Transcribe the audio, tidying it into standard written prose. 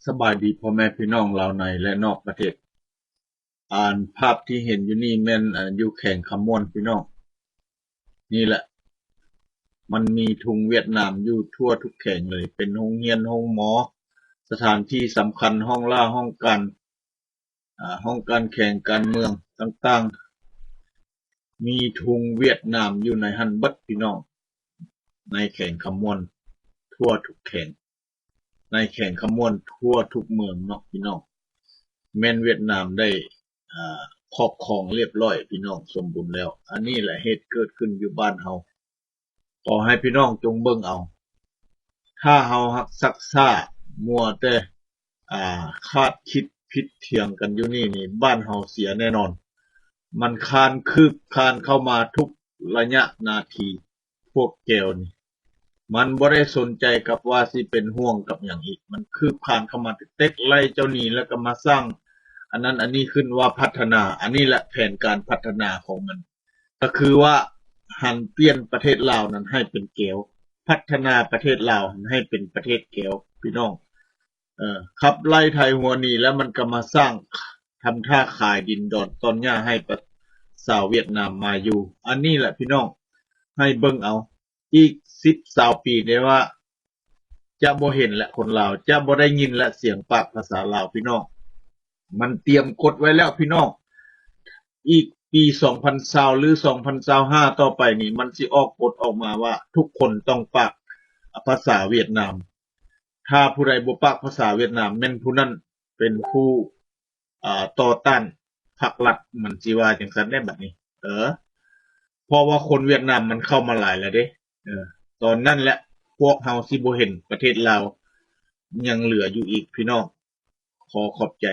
สบายดีพ่อแม่พี่น้องลาวในและนอกประเทศภาพที่เห็นอยู่นี่แม่นอยู่แข่งคำม่วนพี่น้องนี่แหละมันมีธงเวียดนามอยู่ทั่วทุกแข่งเลยเป็นโรงเรียนโรงหมอสถานที่สำคัญห้องล่าห้องการแข่งการเมืองต่างๆมีธงเวียดนามอยู่ในหั้นเบิดพี่น้องในแข่งคำม่วนทั่วทุกแข่งในแข่งคำม่วนทั่วทุกเมืองเนาะพี่น้องแม่นเวียดนามได้ครอบครองเรียบร้อยพี่น้องสมบูรณ์แล้วอันนี้แหละเหตุเกิดขึ้นอยู่บ้านเฮาขอให้พี่น้องจงเบิ่งเอาถ้าเฮาฮักซักซ่ามัวแต่คาดคิดผิดเถียงกันอยู่นี่บ้านเฮาเสียแน่นอนมันคานคืบคานเข้ามาทุกระยะนาทีพวกแก้วนี่มันบ่ได้สนใจกับว่าสิเป็นห่วงกับหยังอีกมันคืบคานเข้ามาเต็กไล่เจ้านี่แล้วก็มาสร้างอันนั้นอันนี้ขึ้นว่าพัฒนาอันนี้แหละแผนการพัฒนาของมันก็คือว่าหันเปลี่ยนประเทศลาวนั้นให้เป็นแก้วพัฒนาประเทศลาวให้เป็นประเทศแก้วพี่น้องขับไล่ไทยหัวหนีแล้วมันก็มาสร้างทำท่าขายดินดอนตอนหญ้าให้สาวเวียดนามมาอยู่อันนี้แหละพี่น้องให้เบิ่งเอาอีก10-20 ปีได้ว่าจะบ่เห็นและคนลาวจะบ่ได้ยินและเสียงปากภาษาลาวพี่น้องมันเตรียมกฎไว้แล้วพี่น้องอีกปี2020หรือ2025ต่อไปนี่มันสิออกกฎออกมาว่าทุกคนต้องปากภาษาเวียดนามถ้าผู้ใดบ่ปากภาษาเวียดนามแม่นผู้นั้นเป็นผู้ต่อต้านพรรครัฐมันสิว่าจังซั่นได้บัดนี้เพราะว่าคนเวียดนามมันเข้ามาหลายแล้วเด้ตอนนั้นแหละพวกเฮาสิบ่เห็นประเทศลาวยังเหลืออยู่อีกพี่น้องขอขอบใจ